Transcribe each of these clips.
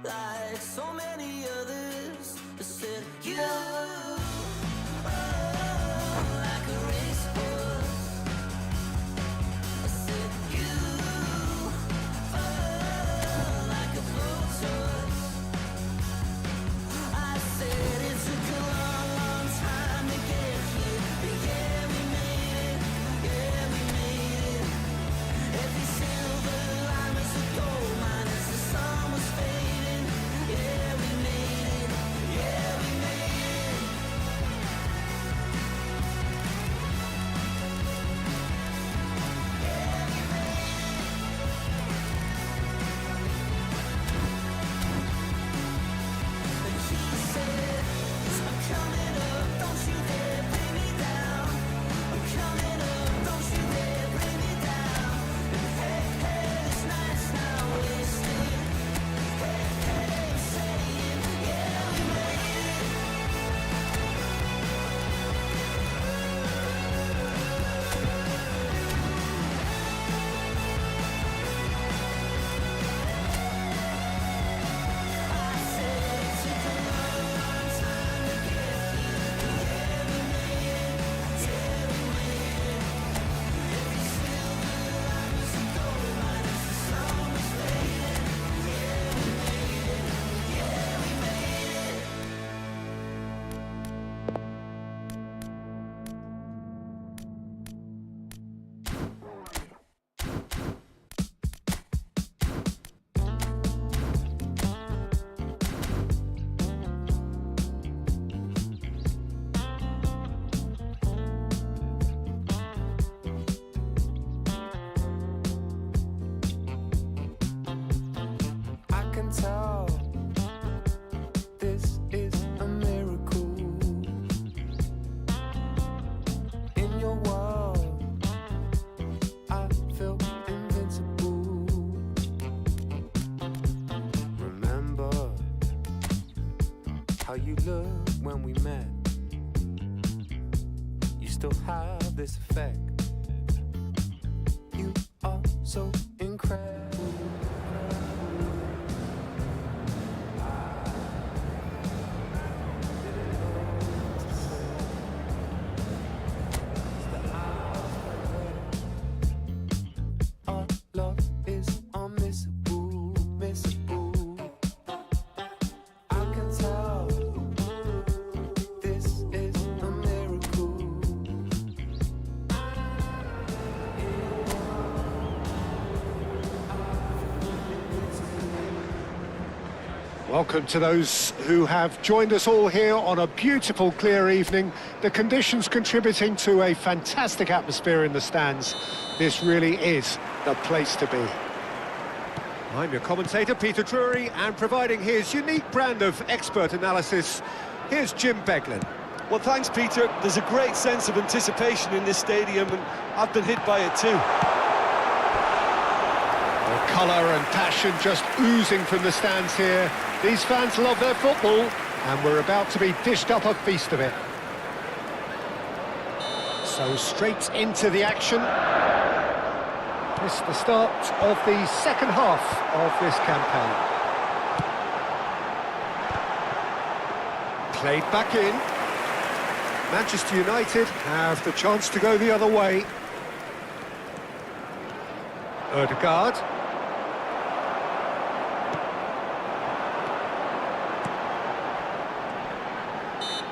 like so many others. I said you, like a racehorse. I said you, like a blowtorch. I said it took a long, long time to get here, but yeah, we made it, yeah, we made it. Every silver line was a gold mine as the sun was fading. Yeah, we made it, yeah, we made it. Yeah, we made it. And she said, I'm coming up, don't you dare bring me down. I'm coming up, don't you dare bring me down. And hey, hey, this night's not wasted. Hey, hey, I'm saying, yeah, we made it. I said it took a long, long time to get here, but yeah, we made it, yeah, we made it. Every silver line was a gold mine as the sun was fading. Yeah, we made it, yeah, we made it. I can tell this is a miracle. In your world, I feel invincible. Remember how you looked when we met. You still have this effect. You are so incredible. Our love is unmissable, missable. I can tell this is a miracle. Welcome to those who have joined us all here on a beautiful, clear evening. The conditions contributing to a fantastic atmosphere in the stands. This really is the place to be. I'm your commentator, Peter Drury, and providing his unique brand of expert analysis, here's Jim Beglin. Well, thanks, Peter. There's a great sense of anticipation in this stadium, and I've been hit by it too. The colour and passion just oozing from the stands here. These fans love their football, and we're about to be dished up a feast of it. So straight into the action. This is the start of the second half of this campaign. Played back in. Manchester United have the chance to go the other way. Ødegaard.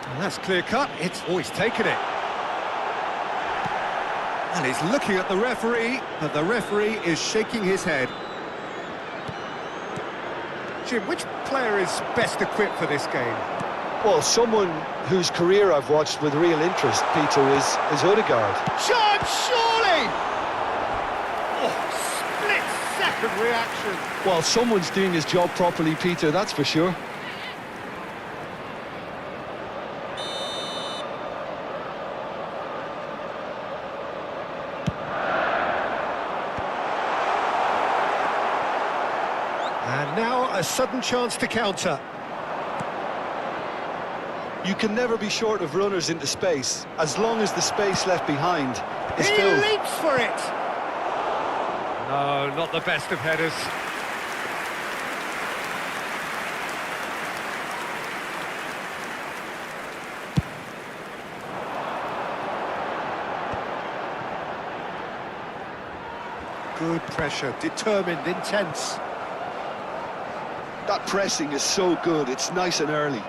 And that's clear cut. It's always taken it. And he's looking at the referee, and the referee is shaking his head. Jim, which player is best equipped for this game? Well, someone whose career I've watched with real interest, Peter, is Ødegaard. Shot, surely! Oh, split-second reaction. Well, someone's doing his job properly, Peter, that's for sure. And now a sudden chance to counter. You can never be short of runners into space, as long as the space left behind is He filled. leaps for it! No, not the best of headers. Good pressure, determined, intense. That pressing is so good, it's nice and early.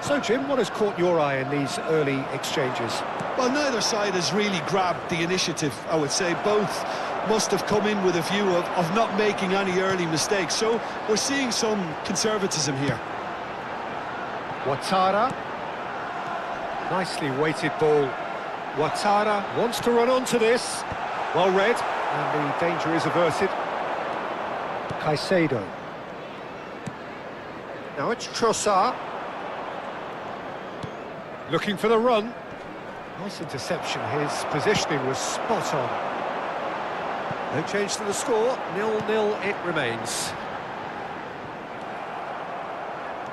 So, Jim, what has caught your eye in these early exchanges? Well, neither side has really grabbed the initiative, I would say. Both must have come in with a view of not making any early mistakes. So we're seeing some conservatism here. Ouattara. Nicely weighted ball. Ouattara wants to run onto this. Well read, and the danger is averted. Caicedo. Now it's Trossard. Looking for the run. Nice interception, his positioning was spot on. No change to the score, 0-0 it remains.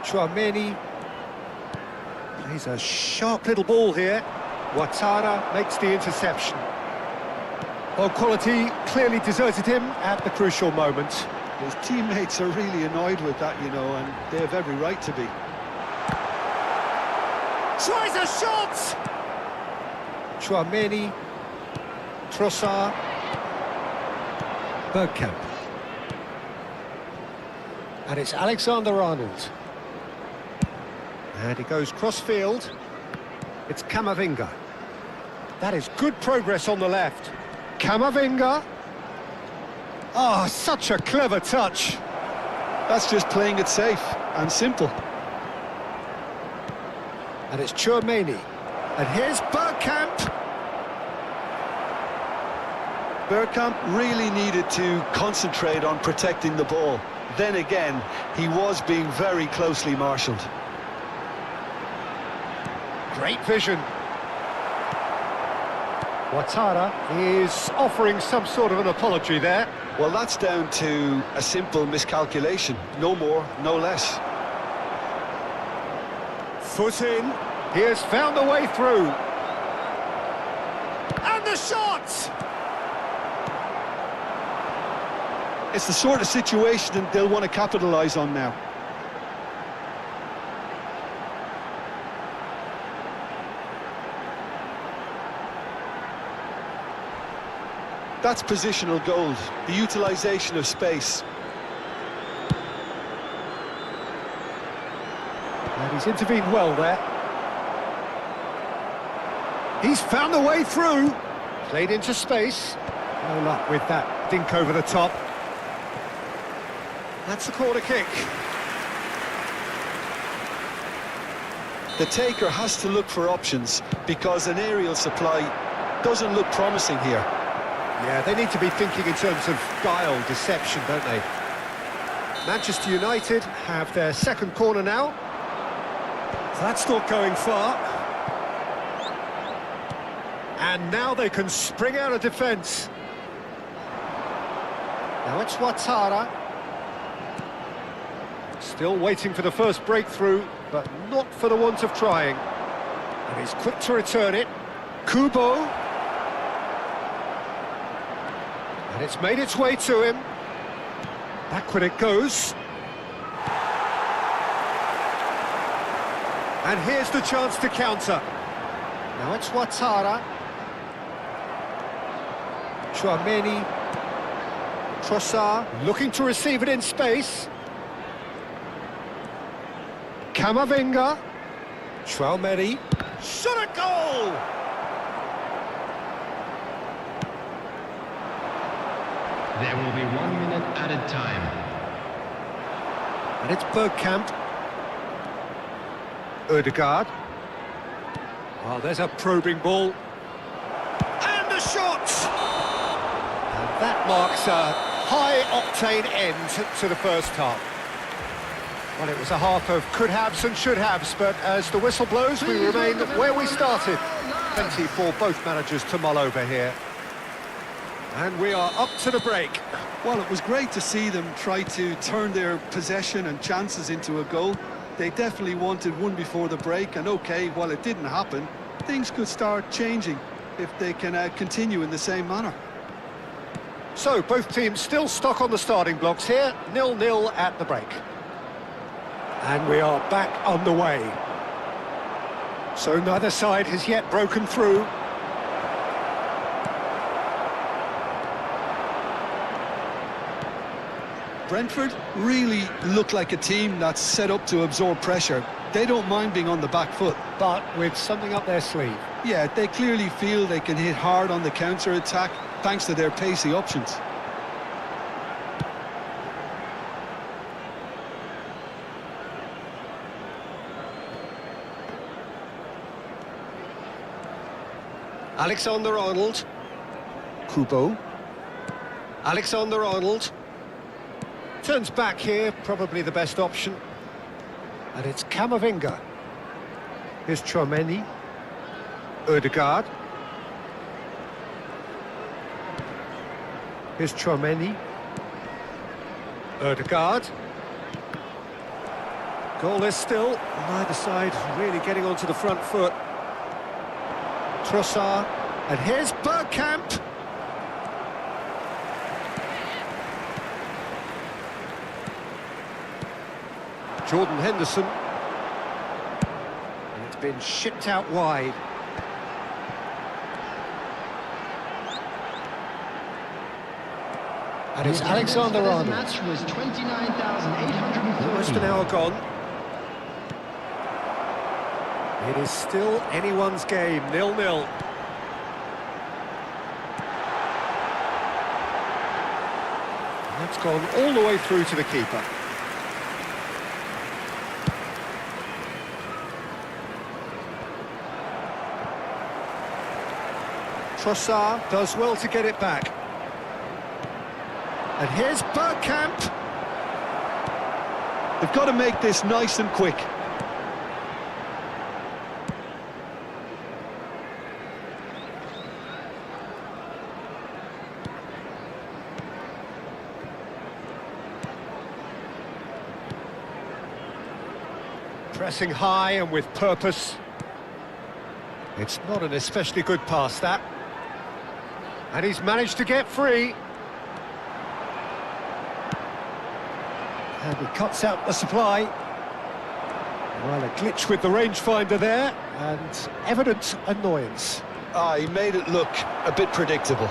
Chouameni plays a sharp little ball here. Ouattara makes the interception. Well, quality clearly deserted him at the crucial moment. His teammates are really annoyed with that, you know, and they have every right to be. Tries a shot! Chouameni, Trossard, Bergkamp. And it's Alexander-Arnold. And he goes cross-field. It's Camavinga. That is good progress on the left. Camavinga. Oh, such a clever touch. That's just playing it safe and simple. And it's Chouameni. And here's Bergkamp. Bergkamp really needed to concentrate on protecting the ball. Then again, he was being very closely marshalled. Great vision. Ouattara is offering some sort of an apology there. Well, that's down to a simple miscalculation. No more, no less. Foot in. He has found a way through. And the shot! It's the sort of situation that they'll want to capitalise on now. That's positional gold, the utilisation of space. And he's intervened well there. He's found a way through. Played into space. No luck with that dink over the top. That's a corner kick. The taker has to look for options because an aerial supply doesn't look promising here. Yeah, they need to be thinking in terms of guile, deception, don't they? Manchester United have their second corner now. That's not going far. And now they can spring out of defence. Now it's Ouattara. Still waiting for the first breakthrough, but not for the want of trying. And he's quick to return it. Kubo. And it's made its way to him. Backward it goes. And here's the chance to counter. Now it's Ouattara. Chouameni. Trossard looking to receive it in space. Camavinga. Chouameni. Shot a goal! There will be 1 minute added time. And it's Bergkamp. Ødegaard. Oh, there's a probing ball. And the shot! And that marks a high-octane end to the first half. Well, it was a half of could-haves and should-haves, but as the whistle blows, we remain where we started. Plenty for both managers to mull over here. And we are up to the break. Well, it was great to see them try to turn their possession and chances into a goal. They definitely wanted one before the break, and okay, while it didn't happen, things could start changing if they can continue in the same manner. So, both teams still stuck on the starting blocks here, 0-0 at the break. And we are back underway. So neither side has yet broken through. Brentford really look like a team that's set up to absorb pressure. They don't mind being on the back foot. But with something up their sleeve. Yeah, they clearly feel they can hit hard on the counter-attack thanks to their pacey options. Alexander-Arnold. Kubo. Alexander-Arnold. Turns back here, probably the best option. And it's Camavinga. Here's Tchouaméni. Ødegaard. Here's Tchouaméni. Ødegaard. Goalless still. Neither side really getting onto the front foot. Trossard. And here's Bergkamp. Jordan Henderson. And it's been shipped out wide. And it's Alexander-Arnold. Match was 29,840. Almost an hour gone. It is still anyone's game, 0-0. That's gone all the way through to the keeper. Trossard does well to get it back. And here's Bergkamp. They've got to make this nice and quick. Pressing high and with purpose. It's not an especially good pass, that. And he's managed to get free. And he cuts out the supply. Well, a glitch with the rangefinder there, and evident annoyance. He made it look a bit predictable.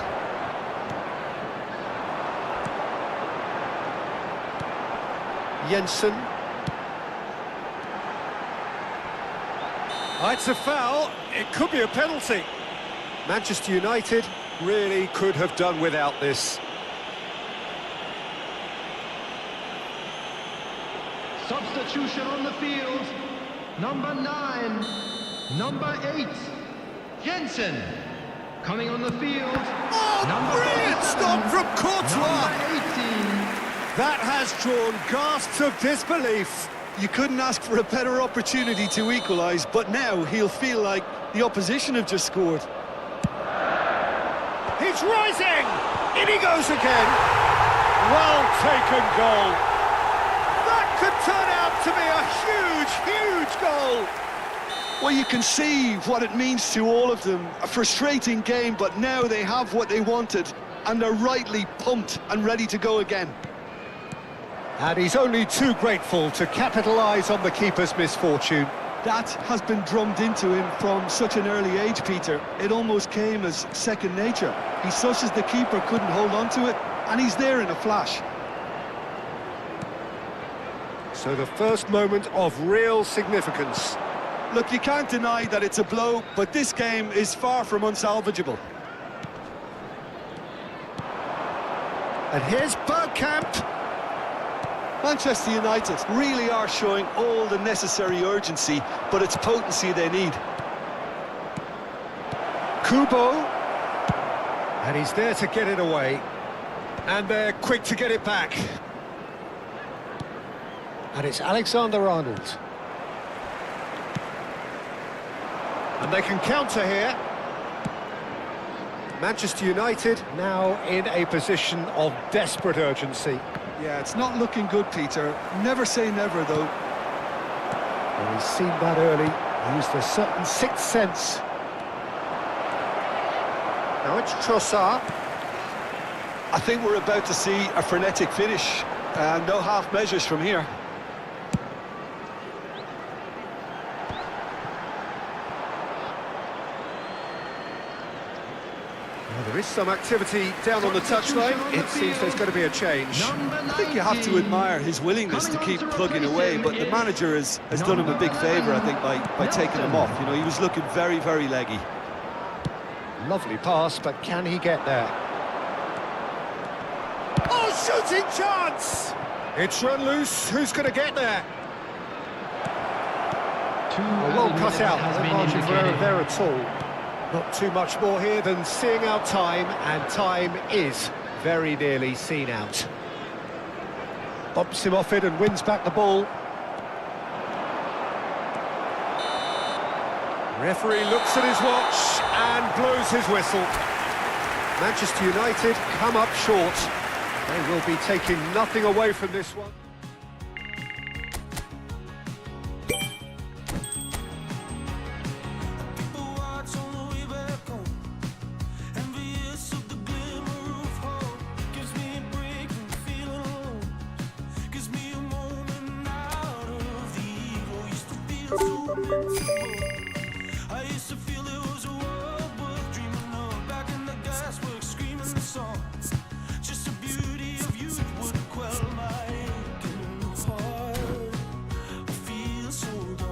Jensen. Oh, it's a foul. It could be a penalty. Manchester United really could have done without this. Substitution on the field. Number 9. Number 8. Jensen. Coming on the field. Oh, Number brilliant 47. stop from Courtois. Number 18. That has drawn gasps of disbelief. You couldn't ask for a better opportunity to equalise, but now he'll feel like the opposition have just scored. He's rising! In he goes again. Well taken goal. That could turn out to be a huge, huge goal. Well, you can see what it means to all of them. A frustrating game, but now they have what they wanted, and they're rightly pumped and ready to go again. And he's only too grateful to capitalise on the keeper's misfortune. That has been drummed into him from such an early age, Peter. It almost came as second nature. He's such as the keeper couldn't hold on to it, and he's there in a flash. So the first moment of real significance. Look, you can't deny that it's a blow, but this game is far from unsalvageable. And here's Bergkamp. Manchester United really are showing all the necessary urgency, but it's potency they need. Kubo. And he's there to get it away. And they're quick to get it back. And it's Alexander-Arnold. And they can counter here. Manchester United now in a position of desperate urgency. Yeah, it's not looking good, Peter. Never say never, though. Well, he's seen that early, used a certain sixth sense. Now it's Trossard. I think we're about to see a frenetic finish. No half measures from here. Well, there There is some activity down on the touchline. It seems there's going to be a change. I think you have to admire his willingness to keep plugging away, but the manager has done him a big favour, I think, by taking him off. You know, he was looking very, very leggy. Lovely pass, but can he get there? Oh, shooting chance! It's run loose. Who's going to get there? Well cut out. No margin for error there at all. Not too much more here than seeing out time, and time is very nearly seen out. Bumps him off it and wins back the ball. Referee looks at his watch and blows his whistle. Manchester United come up short. They will be taking nothing away from this one. I used to feel it was a world worth dreaming of. Back in the gasworks, screaming the songs. Just the beauty of youth would quell my aching heart. I feel so good.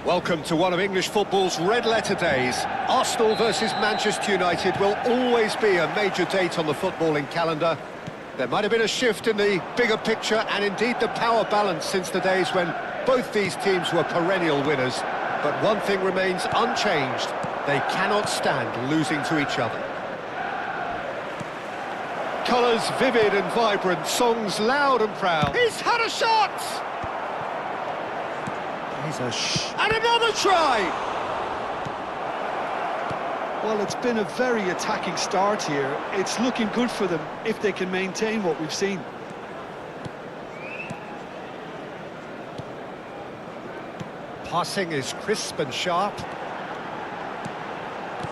Welcome to one of English football's red-letter days. Arsenal versus Manchester United will always be a major date on the footballing calendar. There might have been a shift in the bigger picture and indeed the power balance since the days when both these teams were perennial winners. But one thing remains unchanged. They cannot stand losing to each other. Colours vivid and vibrant, songs loud and proud. He's had a shot! And another try! Well, it's been a very attacking start here. It's looking good for them if they can maintain what we've seen. Passing is crisp and sharp.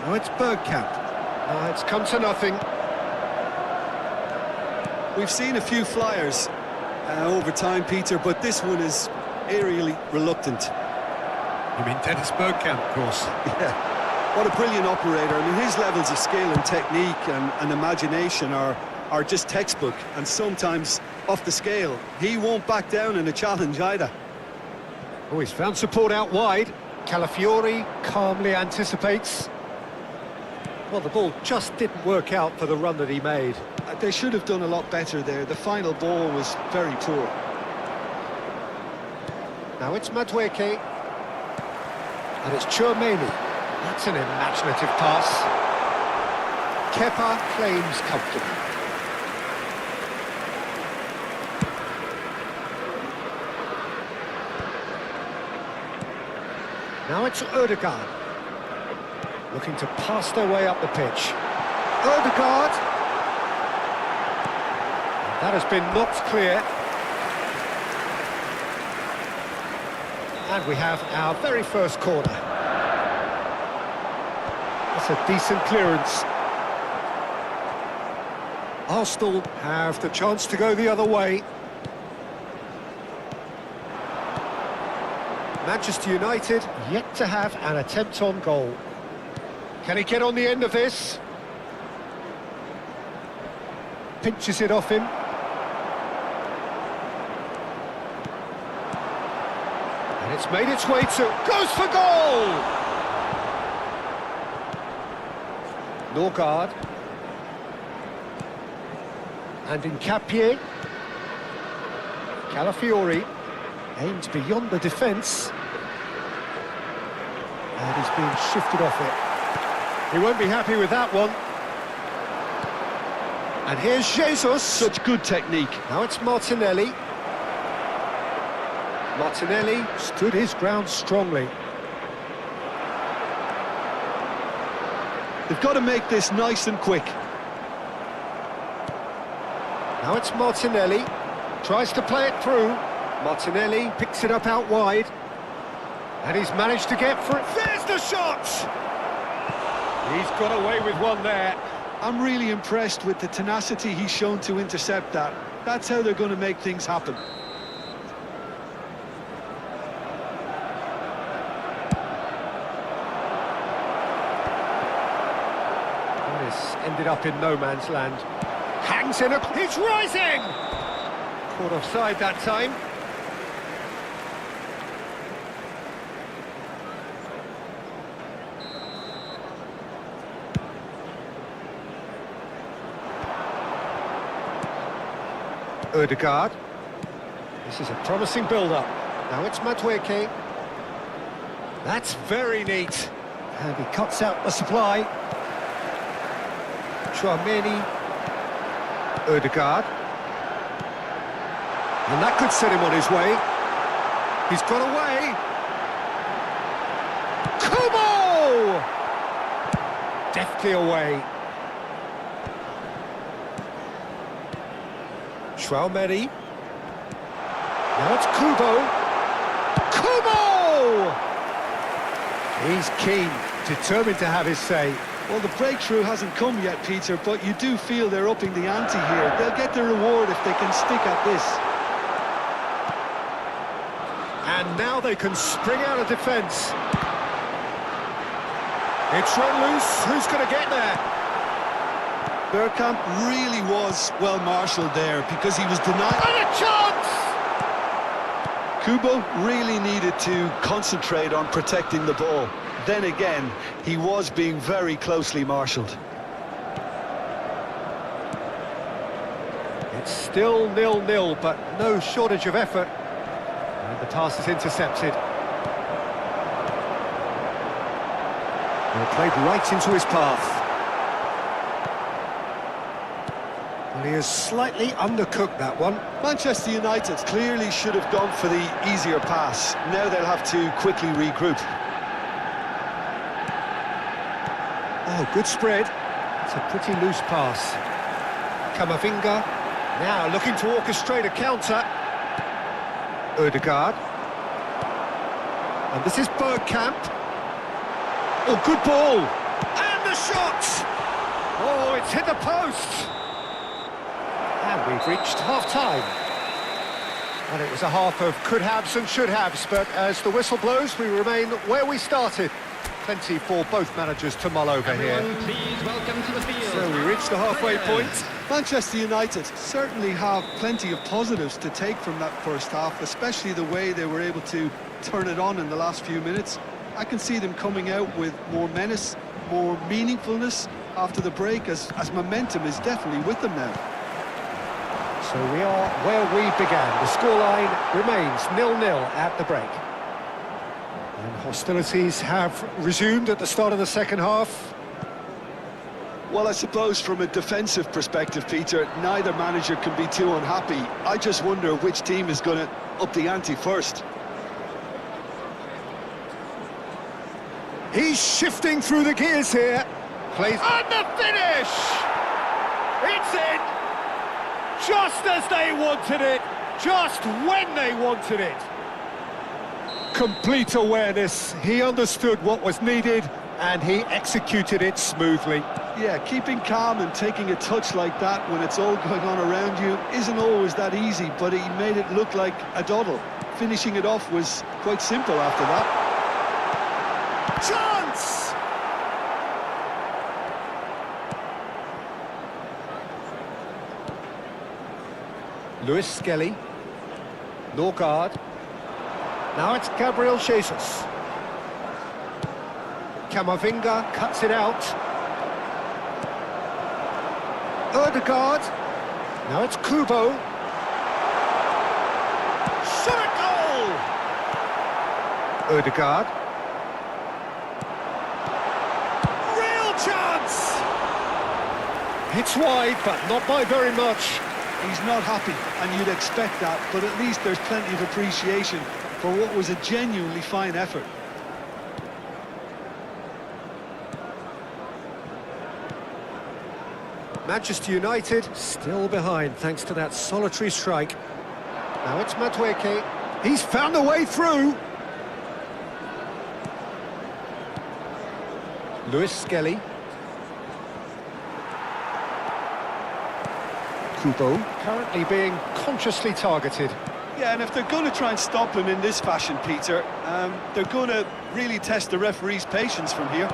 Now it's Bergkamp. It's come to nothing. We've seen a few flyers over time, Peter, but this one is aerially reluctant. You mean Dennis Bergkamp, of course. Yeah, what a brilliant operator. I mean, his levels of skill and technique and imagination are just textbook, and sometimes off the scale. He won't back down in a challenge either. Oh, he's found support out wide. Calafiori calmly anticipates. Well, the ball just didn't work out for the run that he made. They should have done a lot better there. The final ball was very poor. Now it's Madueke. And it's Chouameni. That's an imaginative pass. Kepa claims comfortably. Now it's Ødegaard. Looking to pass their way up the pitch. Ødegaard. That has been knocked clear. And we have our very first corner. That's a decent clearance. Arsenal have the chance to go the other way. Manchester United yet to have an attempt on goal. Can he get on the end of this? Pinches it off him. It's made its way to... Goes for goal! Norgard. And in Capier. Calafiori. Aimed beyond the defence. And he's being shifted off it. He won't be happy with that one. And here's Jesus. Such good technique. Now it's Martinelli. Martinelli stood his ground strongly. They've got to make this nice and quick. Now it's Martinelli. Tries to play it through. Martinelli picks it up out wide. And he's managed to get through. There's the shot! He's got away with one there. I'm really impressed with the tenacity he's shown to intercept that. That's how they're going to make things happen. This ended up in no man's land. Hangs in a... He's rising! Caught offside that time. Ødegaard. This is a promising build-up. Now it's Madueke. That's very neat. And he cuts out the supply. Chouameni. Ødegaard. And that could set him on his way. He's got away. Kubo! Deftly away. Chouameni. Now it's Kubo. Kubo! He's keen, determined to have his say. Well, the breakthrough hasn't come yet, Peter, but you do feel they're upping the ante here. They'll get the reward if they can stick at this. And now they can spring out of defence. It's run loose. Who's going to get there? Bergkamp really was well marshalled there because he was denied. And a chance! Kubo really needed to concentrate on protecting the ball. Then again, he was being very closely marshalled. It's still 0-0, but no shortage of effort. And the pass is intercepted. And played right into his path. Well, he has slightly undercooked that one. Manchester United clearly should have gone for the easier pass. Now they'll have to quickly regroup. Oh, good spread. It's a pretty loose pass. Camavinga now looking to orchestrate a counter. Ødegaard. And this is Bergkamp. Oh, good ball. And the shot! Oh, it's hit the post. And we've reached half-time. And it was a half of could-haves and should-haves, but as the whistle blows, we remain where we started. Plenty for both managers to mull over here. Please welcome to the field. So we reached the halfway point. Manchester United certainly have plenty of positives to take from that first half, especially the way they were able to turn it on in the last few minutes. I can see them coming out with more menace, more meaningfulness after the break, as momentum is definitely with them now. So we are where we began. The scoreline remains 0-0 at the break. And hostilities have resumed at the start of the second half. Well, I suppose from a defensive perspective, Peter, neither manager can be too unhappy. I just wonder which team is going to up the ante first. He's shifting through the gears here. Plays... And the finish! It's in! Just as they wanted it, just when they wanted it. Complete awareness, he understood what was needed and he executed it smoothly. Yeah, keeping calm and taking a touch like that when it's all going on around you isn't always that easy, but he made it look like a doddle. Finishing it off was quite simple after that. Chance! Lewis Skelly. Norgard. Now it's Gabriel Jesus. Camavinga cuts it out. Ødegaard. Now it's Kubo. Shot at goal! Ødegaard. Real chance! It's wide, but not by very much. He's not happy, and you'd expect that, but at least there's plenty of appreciation for what was a genuinely fine effort. Manchester United still behind thanks to that solitary strike. Now it's Madueke. He's found a way through. Lewis Skelly. Kubo currently being consciously targeted. Yeah, and if they're going to try and stop him in this fashion, Peter, they're going to really test the referee's patience from here.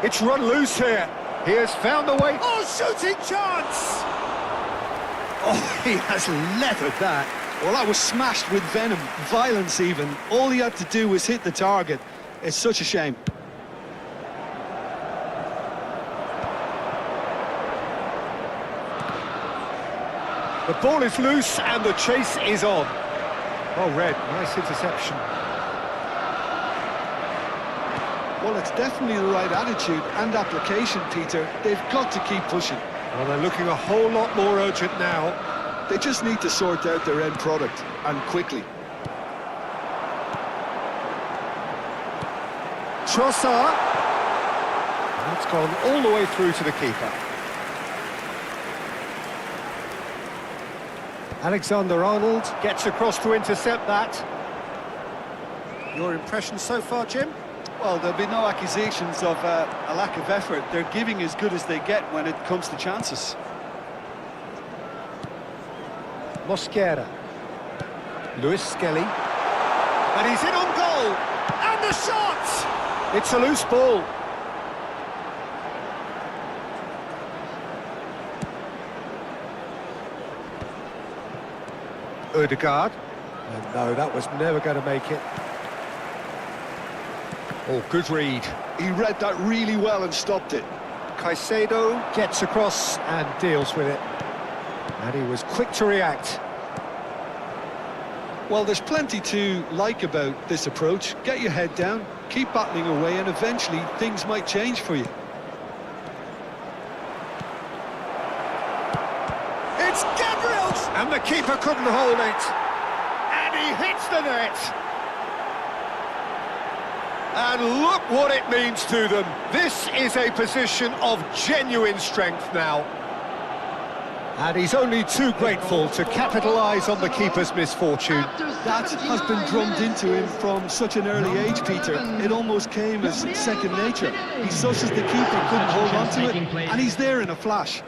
It's run loose here. He has found a way. Oh, shooting chance! Oh, he has leathered that. Well, that was smashed with venom, violence even. All he had to do was hit the target. It's such a shame. The ball is loose and the chase is on. Oh, Red, nice interception. Well, it's definitely the right attitude and application, Peter. They've got to keep pushing. Well, they're looking a whole lot more urgent now. They just need to sort out their end product, and quickly. Trossard. And it's gone all the way through to the keeper. Alexander-Arnold gets across to intercept that. Your impression so far, Jim? Well, there'll be no accusations of a lack of effort. They're giving as good as they get when it comes to chances. Mosquera. Lewis Skelly. And he's in on goal! And the shot! It's a loose ball. Ødegaard. And no, that was never going to make it. Oh, good read. He read that really well and stopped it. Caicedo gets across and deals with it. And he was quick to react. Well, there's plenty to like about this approach. Get your head down, keep battling away, and eventually things might change for you. It's Gabriel! And the keeper couldn't hold it. And he hits the net. And look what it means to them. This is a position of genuine strength now. And he's only too grateful to capitalise on the keeper's misfortune. That has been drummed into him from such an early age, Peter. It almost came as second nature. He's such as the keeper couldn't hold on to it, and he's there in a flash.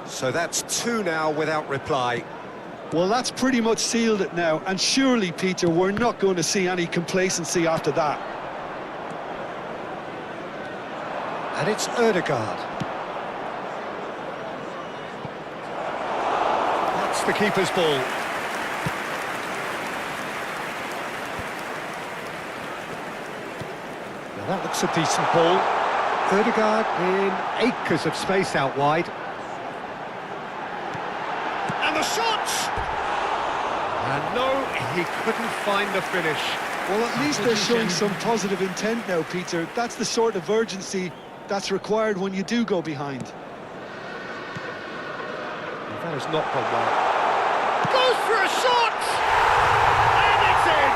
So that's two now without reply. Well, that's pretty much sealed it now, and surely, Peter, we're not going to see any complacency after that. And it's Ødegaard. That's the keeper's ball. Now that looks a decent ball. Ødegaard in acres of space out wide. And the shot! And no, he couldn't find the finish. Well, at least they're showing some positive intent now, Peter. That's the sort of urgency that's required when you do go behind. That has not gone well. Goes for a shot! And it's in!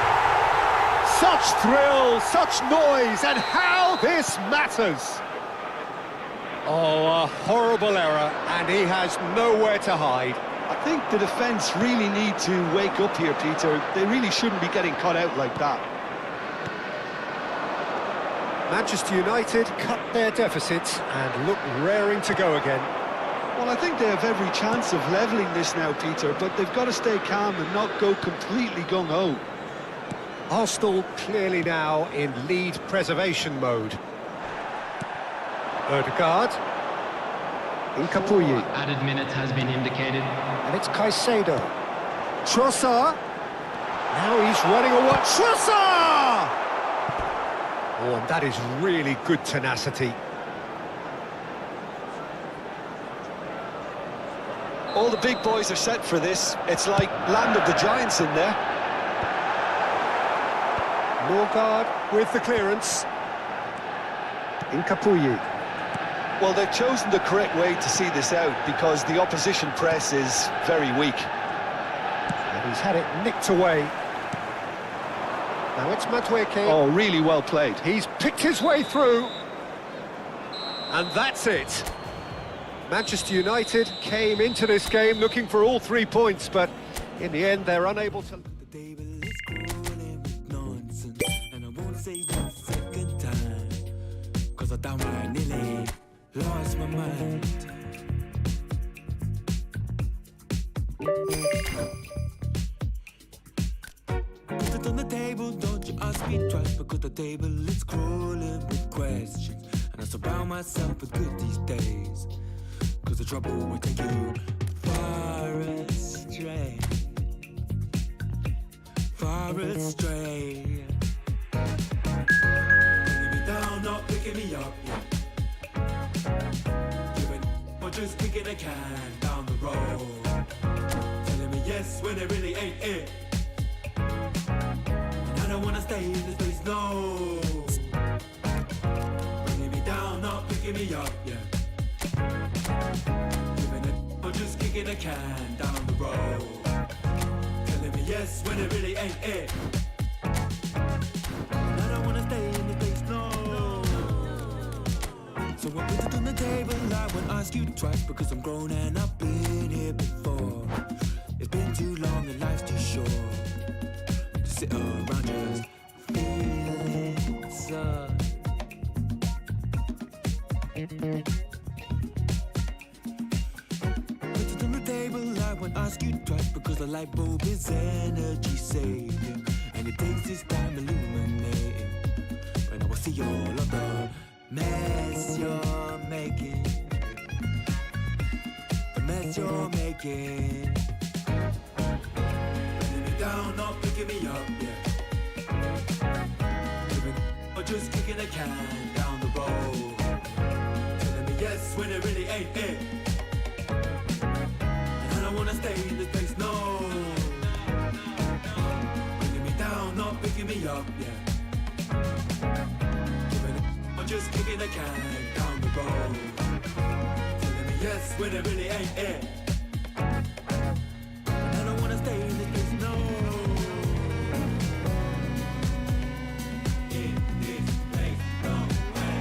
Such thrill, such noise, and how this matters! Oh, a horrible error, and he has nowhere to hide. I think the defence really need to wake up here, Peter. They really shouldn't be getting caught out like that. Manchester United cut their deficit and look raring to go again. Well, I think they have every chance of levelling this now, Peter, but they've got to stay calm and not go completely gung-ho. Arsenal clearly now in lead preservation mode. Ødegaard. Incapuyi. Added minutes has been indicated. And it's Caicedo. Trossard. Now he's running away. Trossard! Oh, and that is really good tenacity. All the big boys are set for this. It's like land of the giants in there. Norgard with the clearance. Incapuyi. Well, they've chosen the correct way to see this out because the opposition press is very weak. And he's had it nicked away. Now it's Madueke. Oh, really well played. He's picked his way through. And that's it. Manchester United came into this game looking for all 3 points, but in the end they're unable to... The table is crawling with nonsense, and I won't say the second time, 'cause I downright nearly lost my mind. Put it on the table, don't you ask me twice, because the table is crawling with questions, and I surround myself with good these days, 'cause the trouble will take you far astray. Far astray. Bringing me down, not picking me up, yeah. Giving or just kicking a can down the road. Telling me yes when it really ain't it. And I don't wanna stay in this place, no. Bringing me down, not picking me up, yeah. Giving it or just kicking a can down the road. Yes, when it really ain't it. And I don't wanna stay in the place, no. So I put it on the table, I won't ask you twice, because I'm grown and I've been here before. It's been too long and life's too short to sit around just feeling so. I won't ask you twice, because the light bulb is energy saving, and it takes its time illuminating. When I will see all of the mess you're making, the mess you're making. Bringing me down, not picking me up, yeah. Or just kicking a can down the road. Telling me yes when it really ain't it. I wanna stay in this place, no. Bringing me down, not picking me up, yeah. Giving it, or just kicking a can down the road. Telling me yes when it really ain't it. And I don't wanna stay in this place, no. In this place, no way.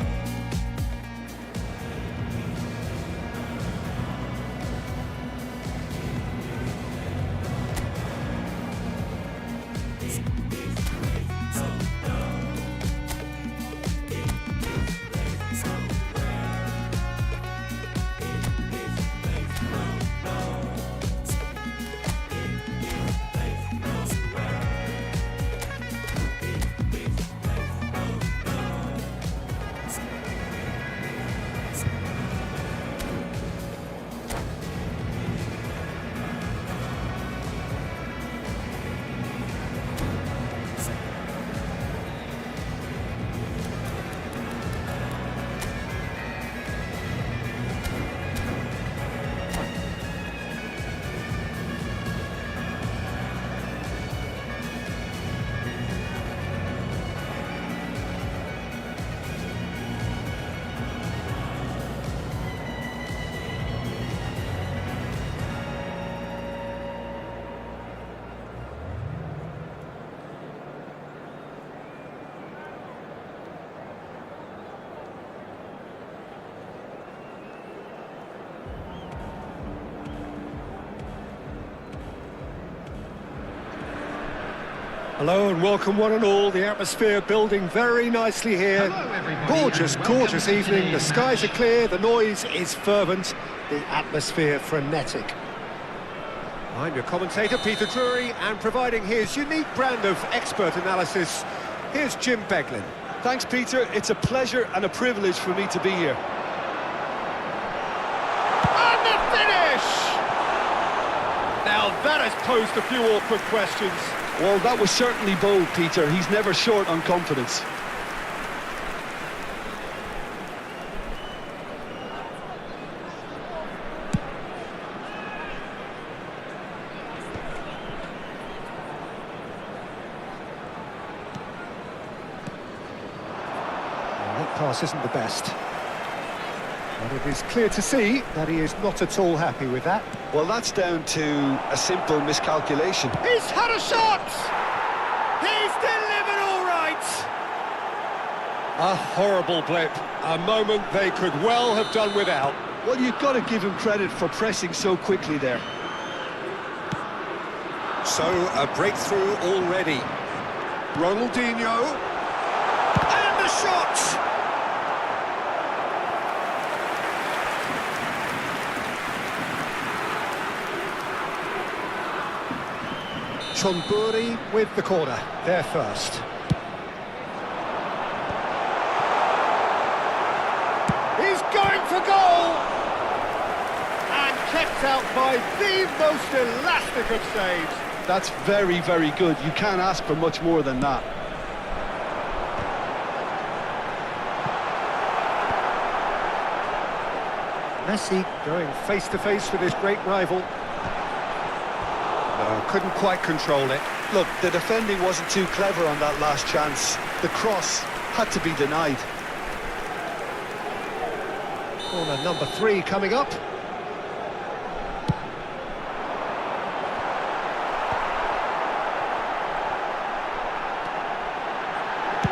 Hello and welcome one and all. The atmosphere building very nicely here. Hello, everybody, Gorgeous, and welcome gorgeous to the evening. The game. skies are clear, the noise is fervent, the atmosphere frenetic. I'm your commentator, Peter Drury, and providing his unique brand of expert analysis, here's Jim Beglin. Thanks, Peter. It's a pleasure and a privilege for me to be here. And the finish! Now that has posed a few awkward questions. Well, that was certainly bold, Peter. He's never short on confidence. That pass isn't the best. But it is clear to see that he is not at all happy with that. Well, that's down to a simple miscalculation. He's had a shot! He's delivered all right! A horrible blip. A moment they could well have done without. Well, you've got to give him credit for pressing so quickly there. So, a breakthrough already. Ronaldinho. And the shot! Chonburi with the corner, there first. He's going for goal! And kept out by the most elastic of saves. That's very, very good. You can't ask for much more than that. Messi going face-to-face with his great rival. No, couldn't quite control it. Look, the defending wasn't too clever on that last chance. The cross had to be denied. Corner number 3 coming up.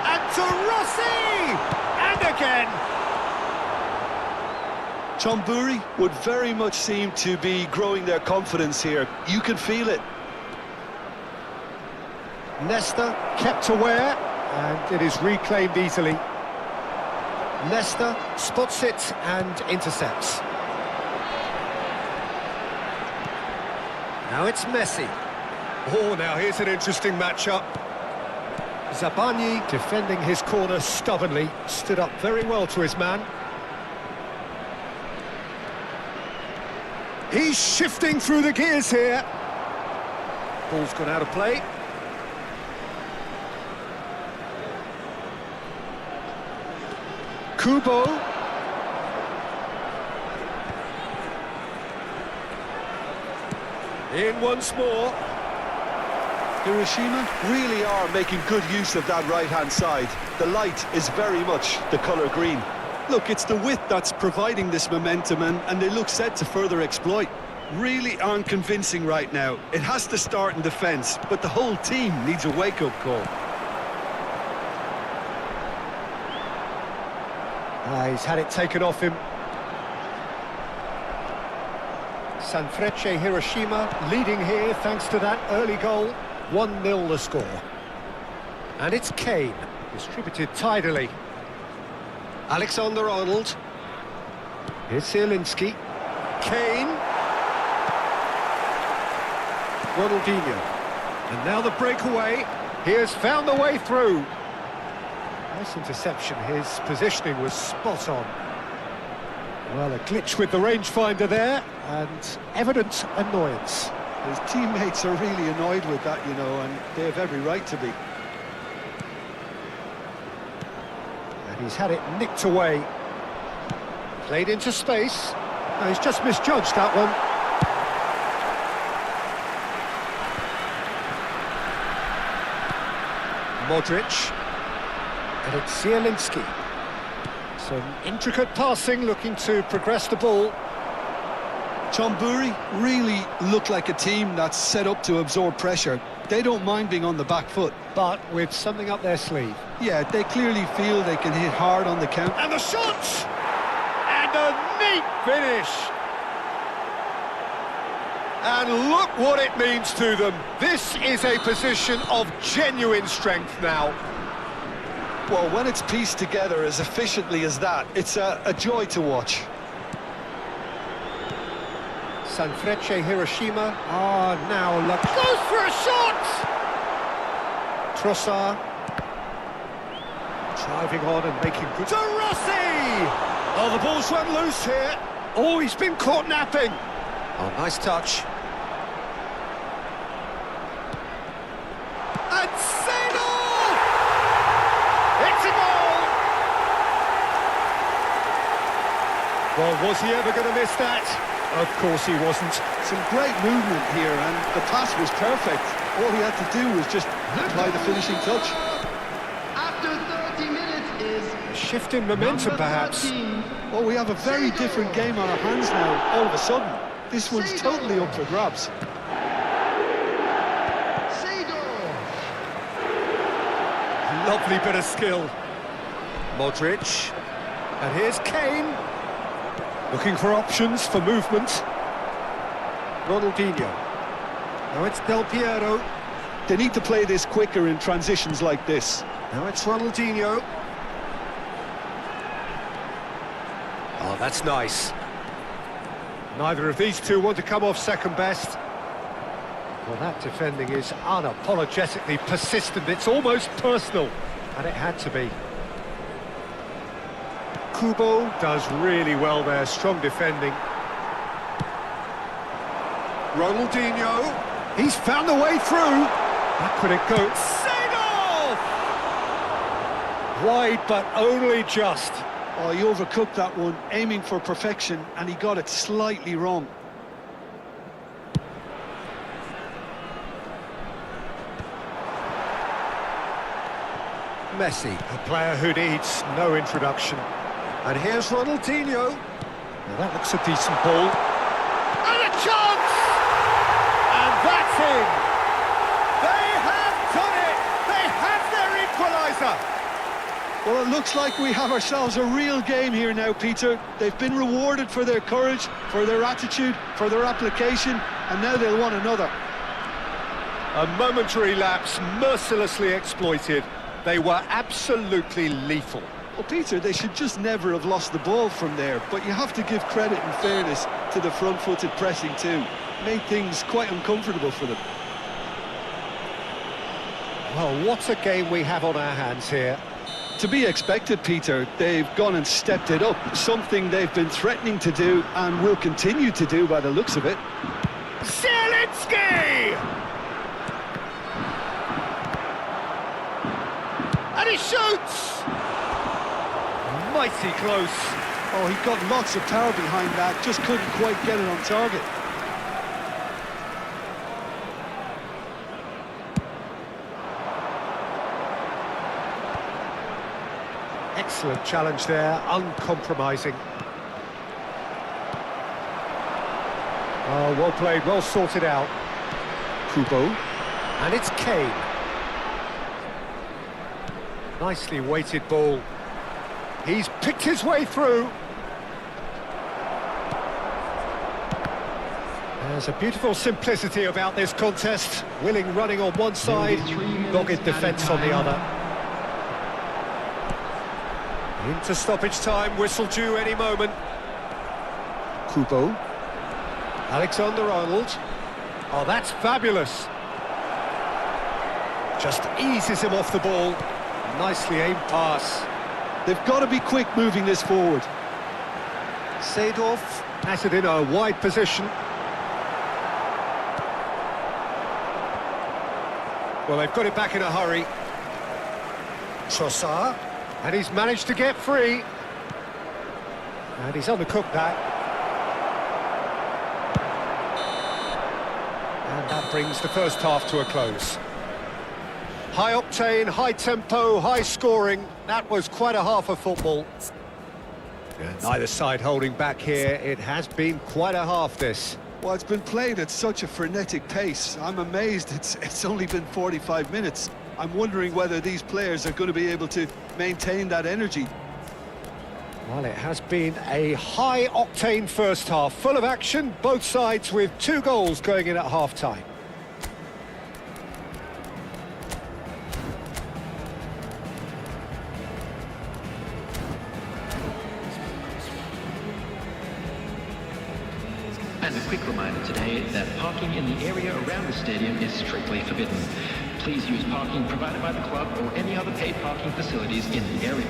And to Rossi! And again! Chonburi would very much seem to be growing their confidence here. You can feel it. Nesta kept aware, and it is reclaimed easily. Nesta spots it and intercepts. Now it's Messi. Oh, now here's an interesting matchup. Zabani defending his corner stubbornly, stood up very well to his man. He's shifting through the gears here. Ball's gone out of play. Kubo. In once more. Hiroshima really are making good use of that right-hand side. The light is very much the colour green. Look, it's the width that's providing this momentum, and they look set to further exploit. Really aren't convincing right now. It has to start in defence, but the whole team needs a wake-up call. He's had it taken off him. Sanfrecce Hiroshima leading here thanks to that early goal. 1-0 the score. And it's Kane, distributed tidily. Alexander-Arnold. Here's Zielinski. Kane. Ronaldinho. And now the breakaway. He has found the way through. Nice interception. His positioning was spot on. Well, a glitch with the rangefinder there, and evident annoyance. His teammates are really annoyed with that, you know, and they have every right to be. And he's had it nicked away. Played into space. No, he's just misjudged that one. Modric. And it's Zielinski. Some intricate passing, looking to progress the ball. Chonburi really look like a team that's set up to absorb pressure. They don't mind being on the back foot. But with something up their sleeve. Yeah, they clearly feel they can hit hard on the count. And the shot! And a neat finish! And look what it means to them. This is a position of genuine strength now. Well, when it's pieced together as efficiently as that, it's a joy to watch. Sanfrecce Hiroshima. Now look. Goes for a shot! Trossard. Driving on and making good. To Rossi! Oh, the ball's run loose here. Oh, he's been caught napping. Oh, nice touch. Well, was he ever going to miss that? Of course he wasn't. Some great movement here, and the pass was perfect. All he had to do was just apply the finishing touch. After 30 minutes is A shift in momentum, number perhaps. 13. Well, we have a very different game on our hands now, all of a sudden. This one's totally up for grabs. Lovely bit of skill. Modric. And here's Kane. Looking for options for movement. Ronaldinho. Now it's Del Piero. They need to play this quicker in transitions like this. Now it's Ronaldinho. Oh, that's nice. Neither of these two want to come off second best. Well, that defending is unapologetically persistent. It's almost personal, and it had to be. Kubo does really well there, strong defending. Ronaldinho, he's found a way through. Back could it go? Save off! Wide, but only just. Oh, he overcooked that one, aiming for perfection, and he got it slightly wrong. Messi, a player who needs no introduction. And here's Ronaldinho. Now that looks a decent ball. And a chance! And that's in! They have done it! They have their equaliser! Well, it looks like we have ourselves a real game here now, Peter. They've been rewarded for their courage, for their attitude, for their application, and now they'll want another. A momentary lapse, mercilessly exploited. They were absolutely lethal. Well, Peter, they should just never have lost the ball from there, but you have to give credit and fairness to the front-footed pressing too. Made things quite uncomfortable for them. Well, what a game we have on our hands here. To be expected, Peter. They've gone and stepped it up, something they've been threatening to do and will continue to do by the looks of it. Zielinski! And he shoots! Mighty close. Oh, he got lots of power behind that, just couldn't quite get it on target. Excellent challenge there, uncompromising. Oh, well played, well sorted out. Kubo. And it's Kane. Nicely weighted ball. He's picked his way through. There's a beautiful simplicity about this contest. Willing running on one side, dogged defence on the other. Into stoppage time, whistle due any moment. Kubo. Alexander-Arnold. Oh, that's fabulous. Just eases him off the ball. Nicely aimed pass. They've got to be quick moving this forward. Seedorf has it in a wide position. Well, they've got it back in a hurry. Trossard, and he's managed to get free. And he's undercooked that. And that brings the first half to a close. High octane, high tempo, high scoring. That was quite a half of football. And neither side holding back here. It has been quite a half, this. Well, it's been played at such a frenetic pace. I'm amazed it's only been 45 minutes. I'm wondering whether these players are going to be able to maintain that energy. Well, it has been a high-octane first half, full of action, both sides with 2 goals going in at half-time. And a quick reminder today that parking in the area around the stadium is strictly forbidden. Please use parking provided by the club or any other paid parking facilities in the area.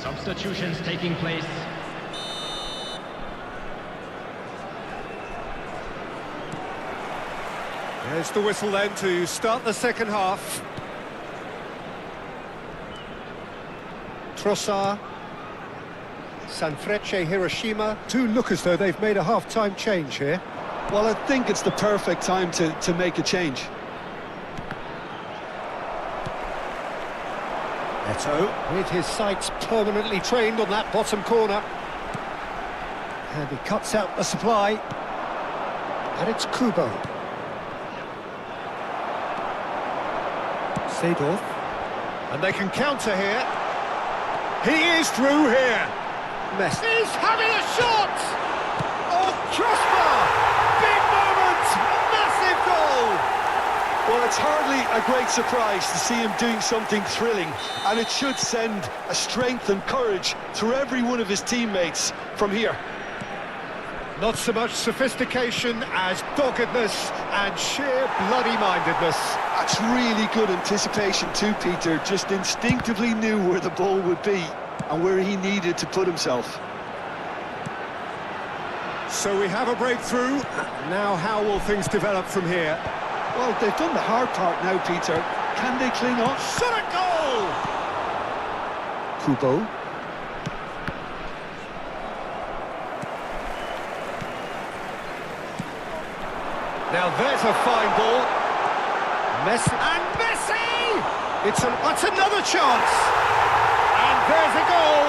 Substitutions taking place. There's the whistle then to start the second half. Trossard. Sanfrecce Hiroshima do look as though they've made a half-time change here. Well, I think it's the perfect time to make a change. Eto'o, with his sights permanently trained on that bottom corner. And he cuts out the supply. And it's Kubo. Seedorf. And they can counter here. He is through here. Messi. He's having a shot! Oh, crossbar! Big moment! Massive goal! Well, it's hardly a great surprise to see him doing something thrilling, and it should send a strength and courage through every one of his teammates from here. Not so much sophistication as doggedness and sheer bloody-mindedness. That's really good anticipation too, Peter. Just instinctively knew where the ball would be and where he needed to put himself. So we have a breakthrough. Now how will things develop from here? Well, they've done the hard part now, Peter. Can they cling on? Shot a goal! Kubo. Now there's a fine ball. Messi. And Messi! That's another chance! And there's a goal!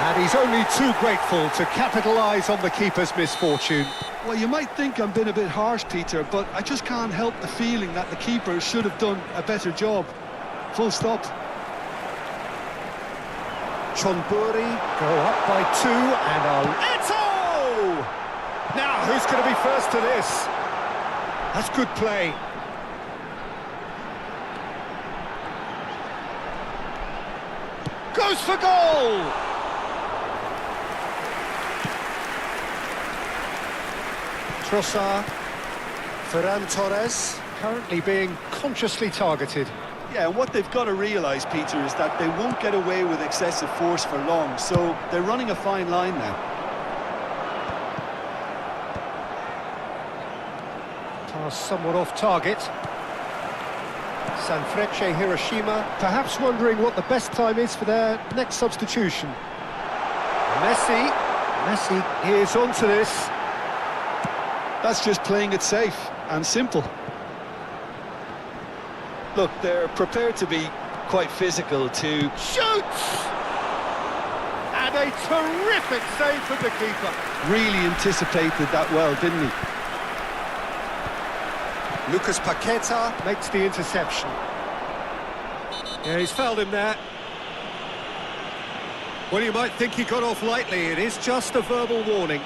And he's only too grateful to capitalise on the keeper's misfortune. Well, you might think I'm being a bit harsh, Peter, but I just can't help the feeling that the keeper should have done a better job. Full stop. Chonburi go up by 2 and Eto'o! Now, who's going to be first to this? That's good play. Goes for goal! Trossard. Ferran Torres currently being consciously targeted. Yeah, and what they've got to realise, Peter, is that they won't get away with excessive force for long, so they're running a fine line now. Pass somewhat off target. Sanfrecce Hiroshima, perhaps wondering what the best time is for their next substitution. Messi is onto this. That's just playing it safe and simple. Look, they're prepared to be quite physical to... Shoots! And a terrific save from the keeper. Really anticipated that well, didn't he? Lucas Paqueta makes the interception. Yeah, he's fouled him there. Well, you might think he got off lightly. It is just a verbal warning.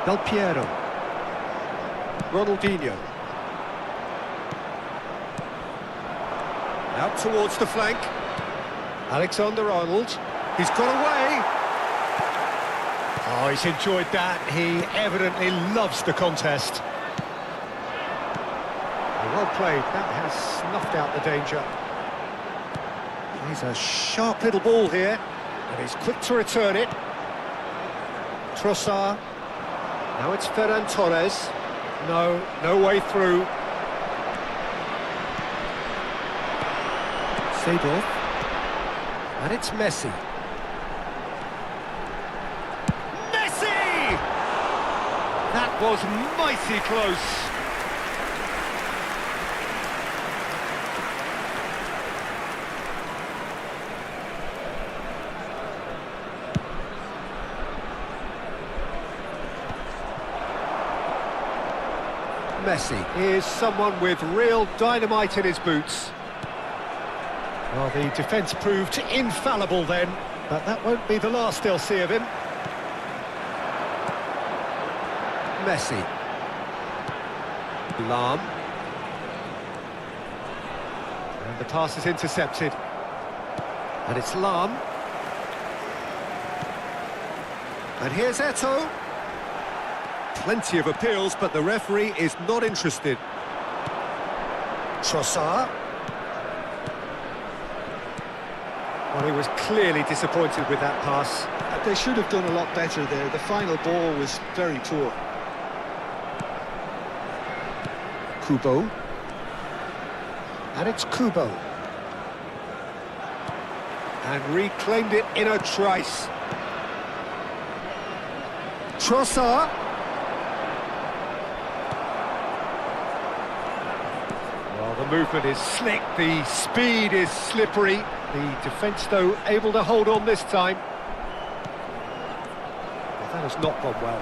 Del Piero. Ronaldinho. Out towards the flank. Alexander-Arnold. He's got away. Oh, he's enjoyed that. He evidently loves the contest. Well played. That has snuffed out the danger. He's a sharp little ball here. And he's quick to return it. Trossard. Now it's Ferran Torres. No way through. Seedorf. And it's Messi. Messi! That was mighty close. Messi is someone with real dynamite in his boots. Well, the defence proved infallible then, but that won't be the last they'll see of him. Messi. Lahm. And the pass is intercepted. And it's Lahm. And here's Eto'o. Plenty of appeals, but the referee is not interested. Trossard. Well, he was clearly disappointed with that pass. They should have done a lot better there. The final ball was very poor. Kubo. And it's Kubo. And reclaimed it in a trice. Trossard. Well, the movement is slick, the speed is slippery. The defence, though, able to hold on this time. Well, that has not gone well.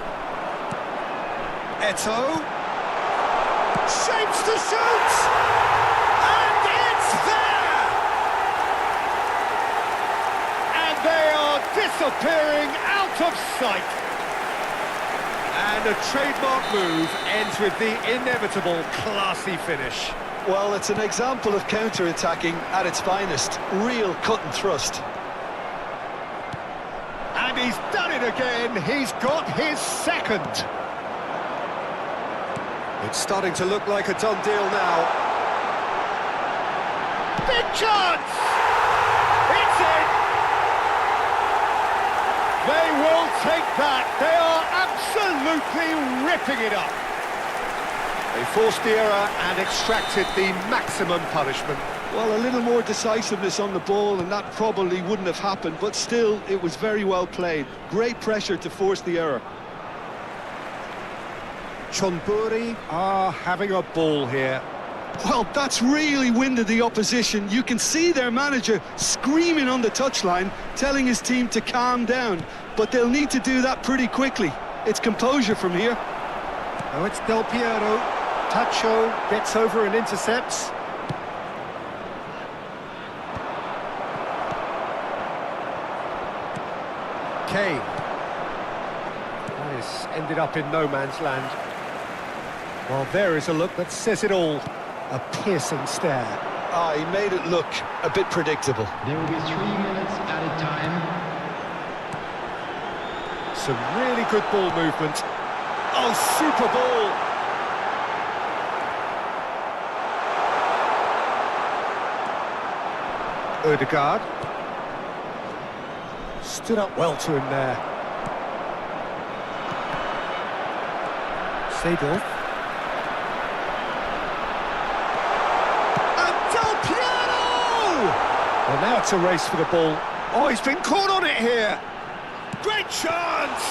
Eto'o. Shapes to shoot! And it's there! And they are disappearing out of sight. And a trademark move ends with the inevitable classy finish. Well, it's an example of counter-attacking at its finest. Real cut and thrust. And he's done it again. He's got his second. It's starting to look like a done deal now. Big chance! It's in! They will take that. They are absolutely ripping it up. They forced the error and extracted the maximum punishment. Well, a little more decisiveness on the ball and that probably wouldn't have happened, but still, it was very well played. Great pressure to force the error. Chonburi are having a ball here. Well, that's really winded the opposition. You can see their manager screaming on the touchline, telling his team to calm down. But they'll need to do that pretty quickly. It's composure from here. Oh, it's Del Piero. Tacho gets over and intercepts. Kane. This ended up in no man's land. Well, there is a look that says it all. A piercing stare. Ah, he made it look a bit predictable. There will be 3 minutes added time. Some really good ball movement. Oh, super ball! Ødegaard. Stood up well to him there. Seedorf. And Del Piero! Well, now it's a race for the ball. Oh, he's been caught on it here. Great chance!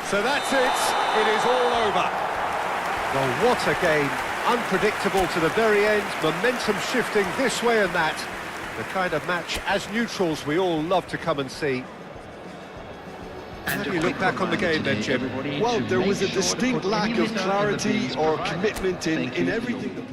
So that's it. It is all over. Well, what a game. Unpredictable to the very end. Momentum shifting this way and that. The kind of match, as neutrals, we all love to come and see. How do you look back on the game then, Jim? Well, there was a distinct lack of clarity or commitment in everything.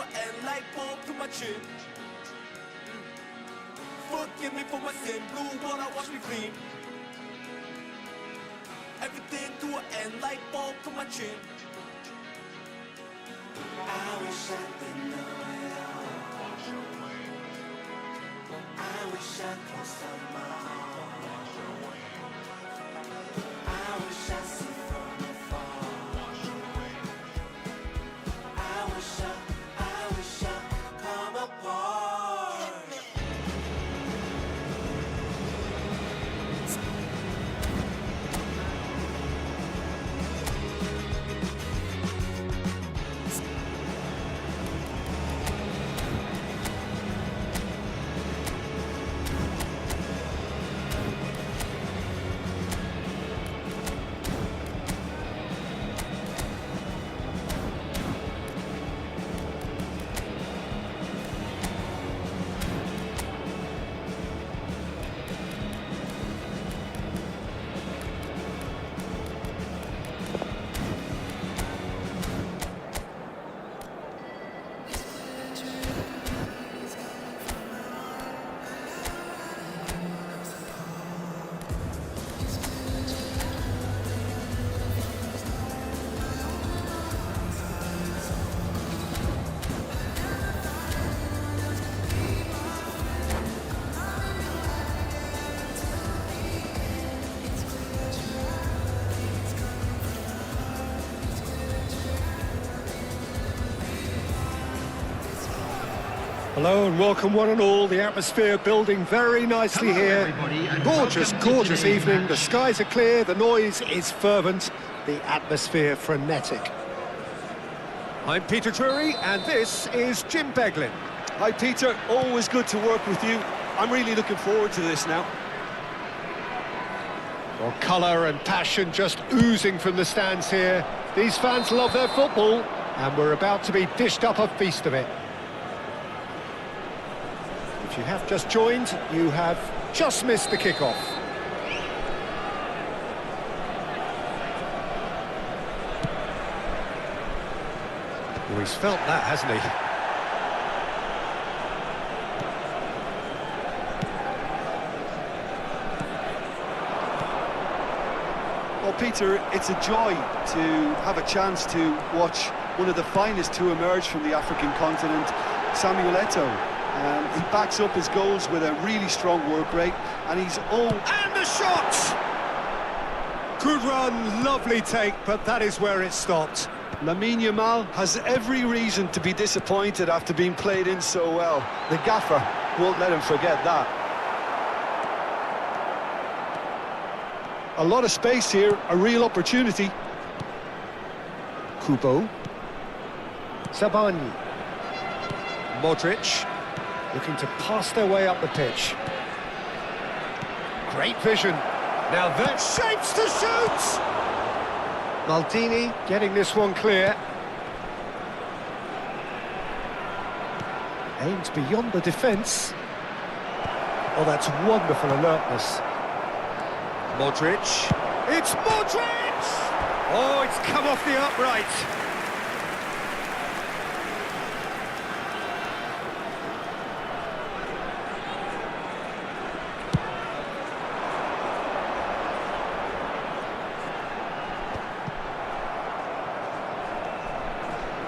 an end like Pope to my chin. Forgive me for my sin, blue water wash me clean. Everything to an end like Pope to my chin. I wish I could know it all. I wish I could stop my heart. I wish I see from afar. I wish I could come apart. Hello and welcome one and all. The atmosphere building very nicely Hello, here. everybody, and Gorgeous, welcome to gorgeous today's evening. match. The skies are clear, the noise is fervent, the atmosphere frenetic. I'm Peter Drury and this is Jim Beglin. Hi Peter, always good to work with you. I'm really looking forward to this now. Well, colour and passion just oozing from the stands here. These fans love their football and we're about to be dished up a feast of it. If you have just joined, you have just missed the kickoff. Oh, he's felt that, hasn't he? Well, Peter, it's a joy to have a chance to watch one of the finest to emerge from the African continent, Samuel Eto'o. He backs up his goals with a really strong work rate, and he's And the shot! Good run, lovely take, but that is where it stopped. Lamine Yamal has every reason to be disappointed after being played in so well. The gaffer won't let him forget that. A lot of space here, a real opportunity. Kubo. Sabani. Modric. Looking to pass their way up the pitch. Great vision. Now that shapes to shoot! Maldini getting this one clear. Aims beyond the defence. Oh, that's wonderful alertness. Modric. It's Modric! Oh, it's come off the upright.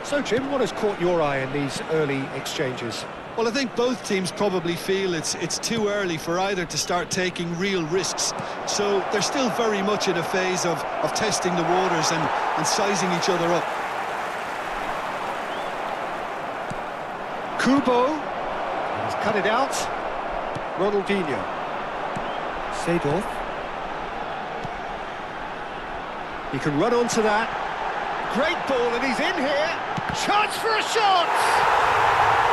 So, Jim, what has caught your eye in these early exchanges? Well, I think both teams probably feel it's too early for either to start taking real risks. So they're still very much in a phase of testing the waters and sizing each other up. Kubo. He's cut it out. Ronaldinho. Seedorf. He can run onto that. Great ball, and he's in here. Chance for a shot!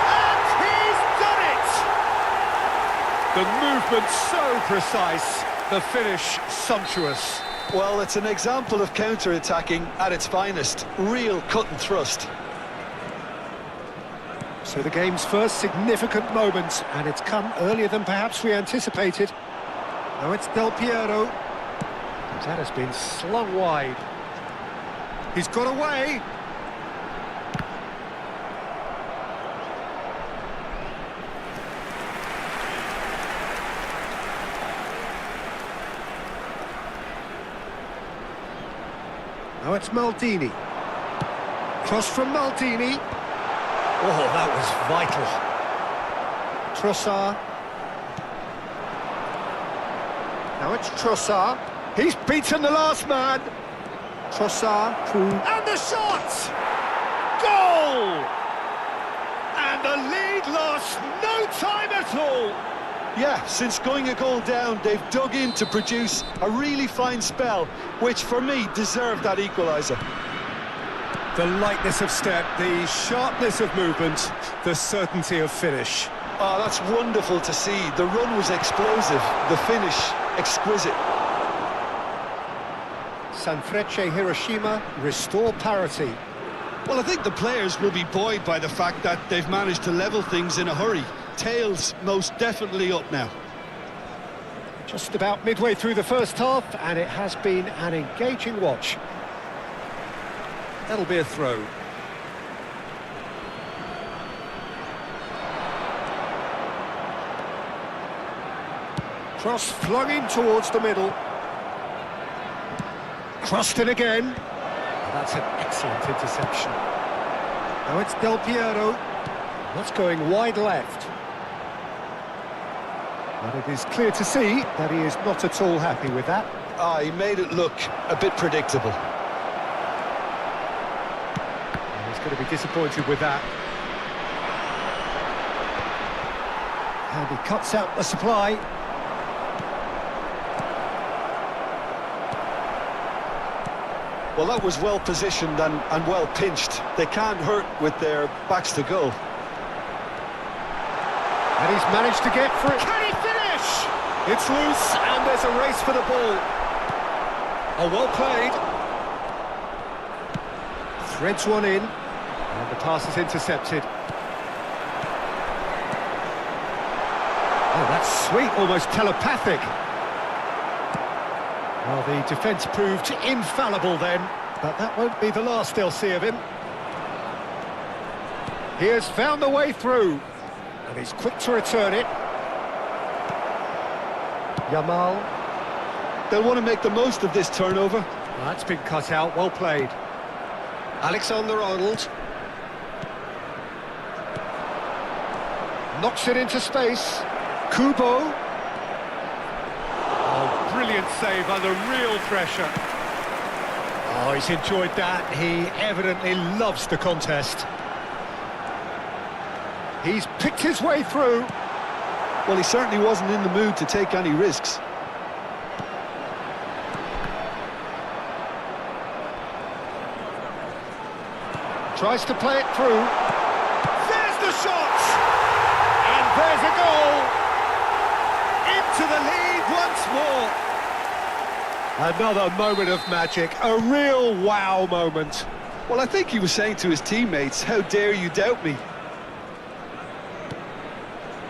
And he's done it! The movement so precise, the finish sumptuous. Well, it's an example of counter-attacking at its finest. Real cut and thrust. So the game's first significant moment, and it's come earlier than perhaps we anticipated. Now it's Del Piero. That has been slung wide. He's got away. Now it's Maldini. Cross from Maldini. Oh, that was vital. Trossard. Now it's Trossard. He's beaten the last man. Trossard. And the shot! Goal! And the lead lost no time at all. Yeah, since going a goal down, they've dug in to produce a really fine spell, which for me deserved that equaliser. The lightness of step, the sharpness of movement, the certainty of finish. Oh, that's wonderful to see. The run was explosive, the finish exquisite. Sanfrecce Hiroshima restore parity. Well, I think the players will be buoyed by the fact that they've managed to level things in a hurry. Tails most definitely up now. Just about midway through the first half, and it has been an engaging watch. That'll be a throw. Cross flung in towards the middle. Crossed in again. That's an excellent interception. Now it's Del Piero. That's going wide left. But it is clear to see that he is not at all happy with that. He made it look a bit predictable. And he's going to be disappointed with that. And he cuts out the supply. Well, that was well positioned and well pinched. They can't hurt with their backs to goal. And he's managed to get through. Can he finish? It's loose, and there's a race for the ball. Oh, well played. Threads one in, and the pass is intercepted. Oh, that's sweet, almost telepathic. Well, the defence proved infallible then, but that won't be the last they'll see of him. He has found the way through, and he's quick to return it. Yamal. They'll want to make the most of this turnover. Well, that's been cut out, well played. Alexander-Arnold. Knocks it into space. Kubo. Oh, brilliant save under real pressure. Oh, he's enjoyed that. He evidently loves the contest. He's picked his way through. Well, he certainly wasn't in the mood to take any risks. Tries to play it through. There's the shot! And there's a goal! Into the lead once more. Another moment of magic, a real wow moment. Well, I think he was saying to his teammates, how dare you doubt me?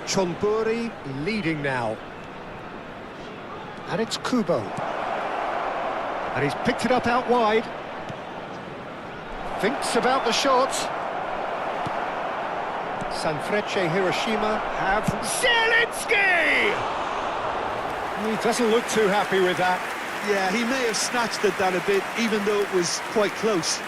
Chonburi leading now. And it's Kubo. And he's picked it up out wide. Thinks about the shot. Sanfrecce Hiroshima have Zielinski! He doesn't look too happy with that. Yeah, he may have snatched at that a bit, even though it was quite close.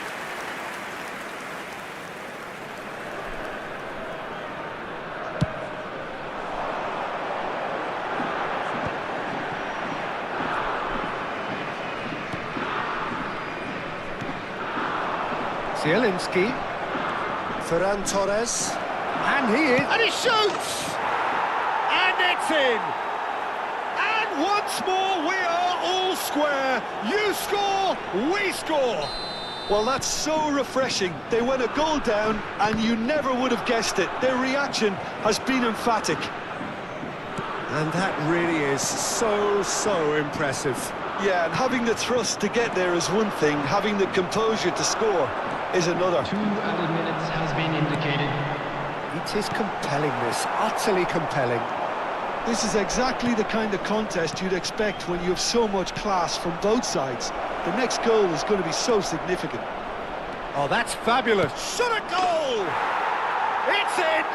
Zielinski. Ferran Torres. And he is. And he shoots! And it's in! And once more we are all square. You score, we score. Well, that's so refreshing. They went a goal down, and you never would have guessed it. Their reaction has been emphatic. And that really is so impressive. Yeah, and having the thrust to get there is one thing. Having the composure to score is another. 2 added minutes has been indicated. It is compelling, this, utterly compelling. This is exactly the kind of contest you'd expect when you have so much class from both sides. The next goal is going to be so significant. Oh, that's fabulous. Shot a goal! It's in!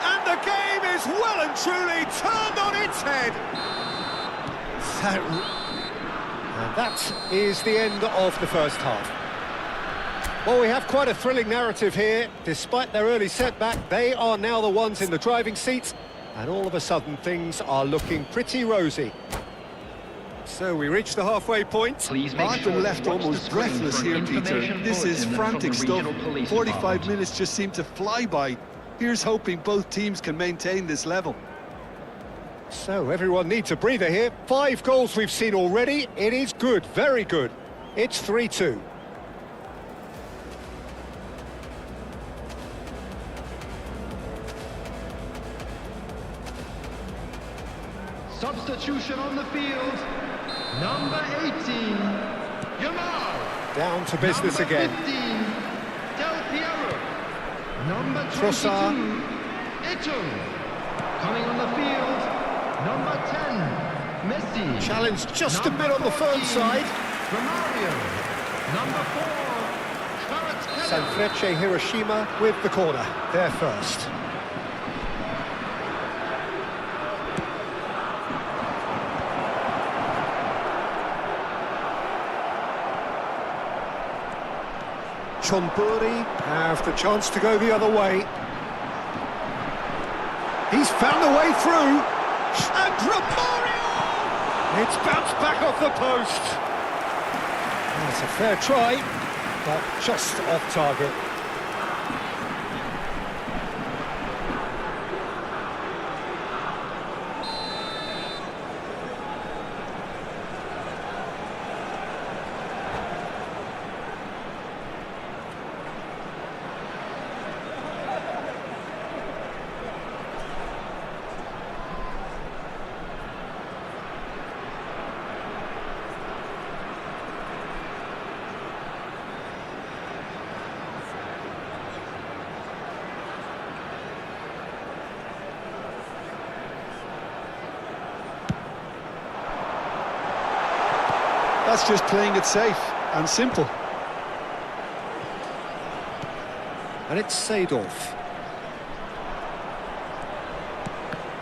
And the game is well and truly turned on its head. And that is the end of the first half. Well, we have quite a thrilling narrative here. Despite their early setback, they are now the ones in the driving seat, and all of a sudden things are looking pretty rosy. So we reach the halfway point. Please make I've sure been to left watch the almost screen breathless for an here, Peter. information This is bulletin from frantic the stuff. regional police 45 department. minutes just seem to fly by. Here's hoping both teams can maintain this level. So everyone needs a breather here. 5 goals we've seen already. It is good, very good. It's 3-2. Substitution on the field. Number 18, Yamal. Down to business Number again. 15, Del Piero. Number 22, Trossard. Etum. Coming on the field, number 10, Messi. Challenged just a Number bit on the firm 14, side. Romario. Number 4, Kvaratskhelia. Sanfrecce Hiroshima with the corner. They're first. Chonburi have the chance to go the other way. He's found a way through. And Romario! It's bounced back off the post. That's a fair try, but just off target. That's just playing it safe and simple. And it's Seedorf.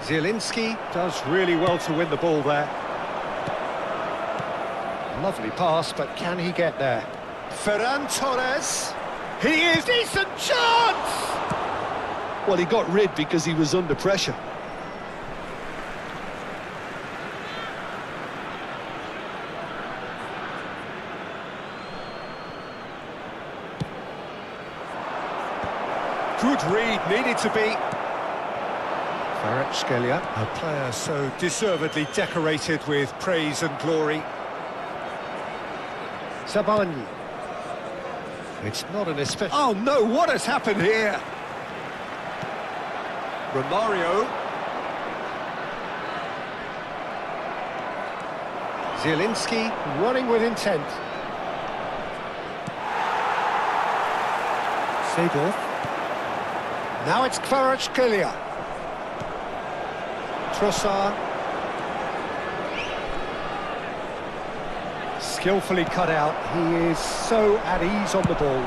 Zielinski does really well to win the ball there. Lovely pass, but can he get there? Ferran Torres. He is decent chance! Well, he got rid because he was under pressure. Good read, needed to be. Kvaratskhelia, a player so deservedly decorated with praise and glory. Sabani. It's not an especially... Oh no, what has happened here? Romario. Zielinski running with intent. Seedorf. Now it's Kvaratskhelia. Trossard. Skillfully cut out. He is so at ease on the ball.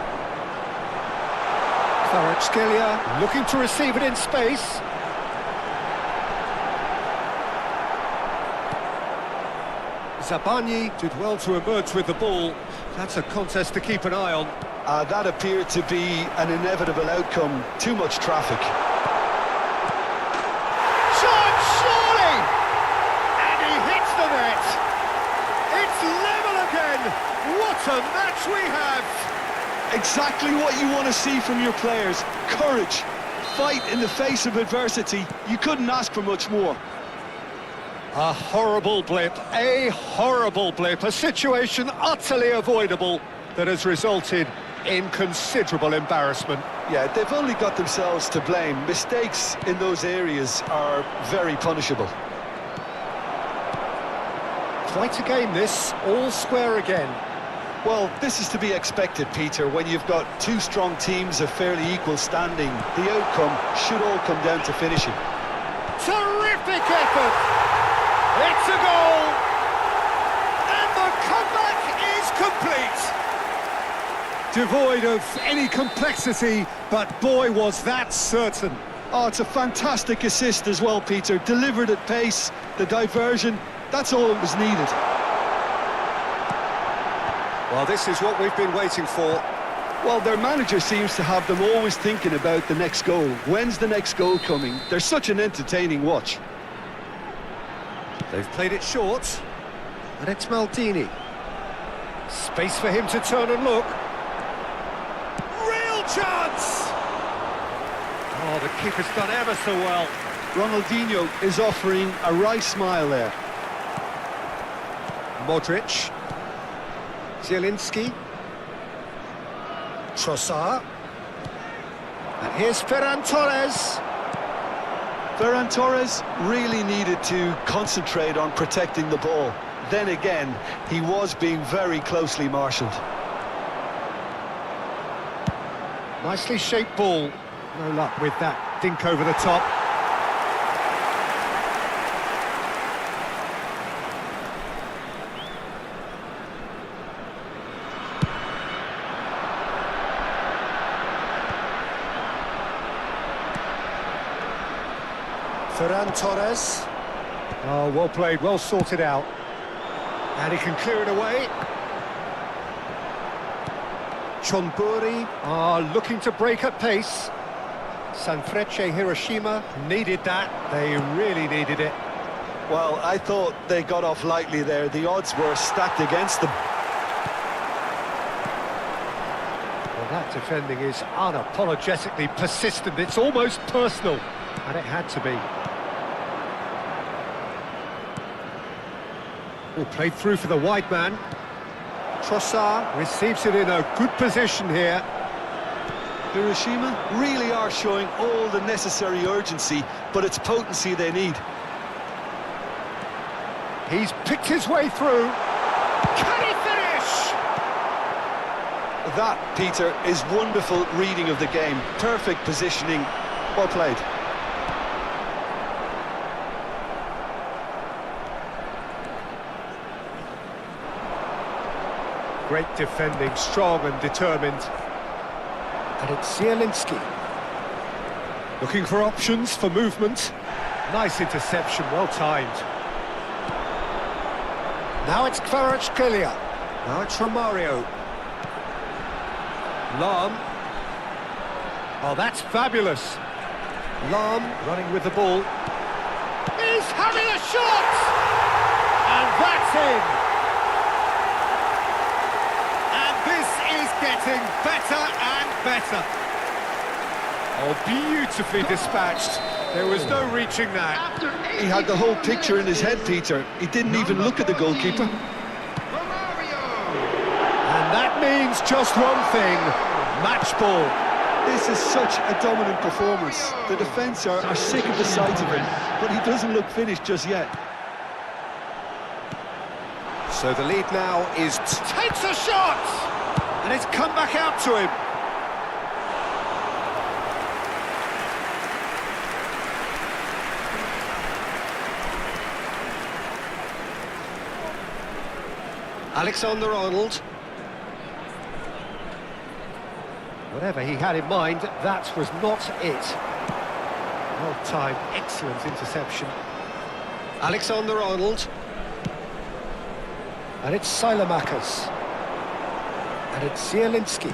Kvaratskhelia looking to receive it in space. Zabani did well to emerge with the ball. That's a contest to keep an eye on. That appeared to be an inevitable outcome. Too much traffic. Shot, surely! And he hits the net. It's level again. What a match we have. Exactly what you want to see from your players. Courage. Fight in the face of adversity. You couldn't ask for much more. A horrible blip, a situation utterly avoidable that has resulted in considerable embarrassment. Yeah, they've only got themselves to blame. Mistakes in those areas are very punishable. Quite a game this, all square again. Well, this is to be expected, Peter. When you've got two strong teams of fairly equal standing, the outcome should all come down to finishing. Terrific effort! It's a goal! And the comeback is complete! Devoid of any complexity, but boy was that certain. Oh, it's a fantastic assist as well, Peter. Delivered at pace, the diversion, that's all that was needed. Well, this is what we've been waiting for. Well, their manager seems to have them always thinking about the next goal. When's the next goal coming? They're such an entertaining watch. They've played it short. And it's Maldini. Space for him to turn and look. Real chance! Oh, the keeper's done ever so well. Ronaldinho is offering a wry smile there. Modric. Zielinski. Trossard. And here's Ferran Torres. Ferran Torres really needed to concentrate on protecting the ball. Then again, he was being very closely marshalled. Nicely shaped ball. No luck with that dink over the top. Ferran Torres. Oh, well played, well sorted out. And he can clear it away. Chonburi are looking to break at pace. Sanfrecce Hiroshima needed that. They really needed it. Well, I thought they got off lightly there. The odds were stacked against them. Well, that defending is unapologetically persistent. It's almost personal. And it had to be. Oh, played through for the wide man. Trossard receives it in a good position here. Hiroshima really are showing all the necessary urgency, but it's potency they need. He's picked his way through. Can he finish? That, Peter, is wonderful reading of the game. Perfect positioning. Well played. Great defending, strong and determined. And it's Zielinski. Looking for options for movement. Nice interception, well timed. Now it's Kvaratskhelia. Now it's Romario. Lahm. Oh, that's fabulous. Lahm running with the ball. He's having a shot! And that's in. Getting better and better. Oh, beautifully dispatched. There was no reaching that. He had the whole picture in his head, Peter. He didn't even look at the goalkeeper. And that means just one thing. Match ball. This is such a dominant performance. The defence are sick of the sight of him, but he doesn't look finished just yet. So the lead now is... Takes a shot! And it's come back out to him. Alexander-Arnold. Whatever he had in mind, that was not it. Well timed, excellent interception. Alexander-Arnold. And it's Sailamakers. And it's Zielinski.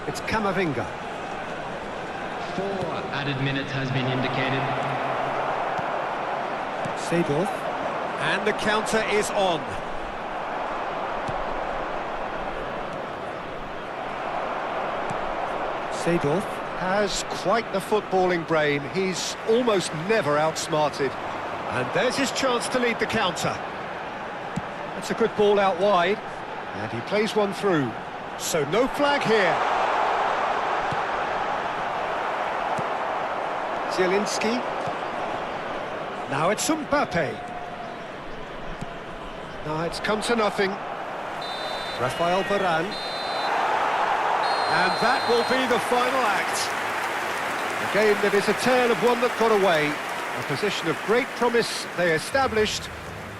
It's Camavinga. 4 added minutes has been indicated. Seedorf. And the counter is on. Seedorf has quite the footballing brain. He's almost never outsmarted. And there's his chance to lead the counter. That's a good ball out wide. And he plays one through. So no flag here. Zielinski. Now it's Mbappe. Now it's come to nothing. Rafael Varane. And that will be the final act. A game that is a tale of one that got away. A position of great promise they established,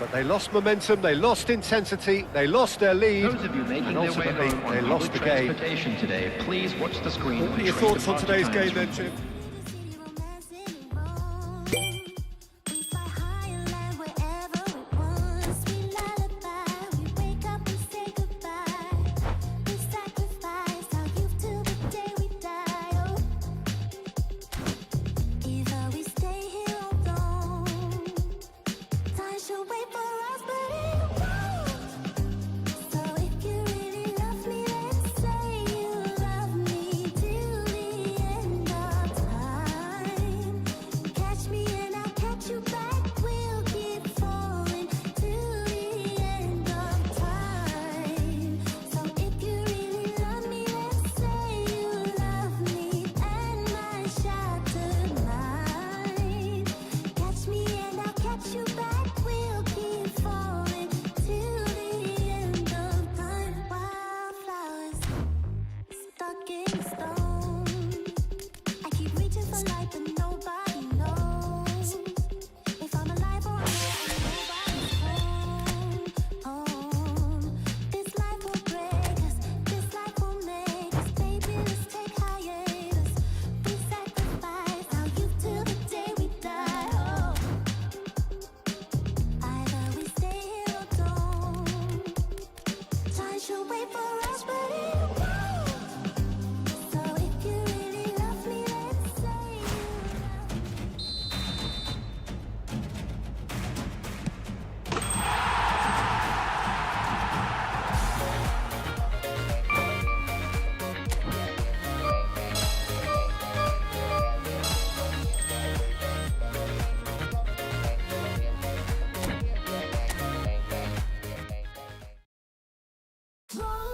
but they lost momentum, they lost intensity, they lost their lead, Those of you making and their way ultimately home they on lost public the game. transportation today, please watch the screen. What for are your train thoughts on departure today's game times. then, Jim?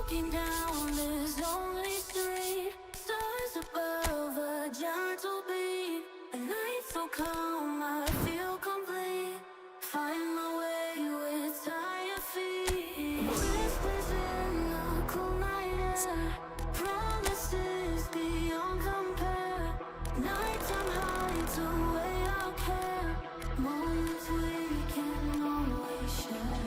Walking down this lonely street, stars above a gentle beat. A night so calm, I feel complete. Find my way with tired feet. Whispers in the cool night air, promises beyond compare. Nighttime hides away our care, moments we can always share.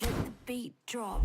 Let the beat drop.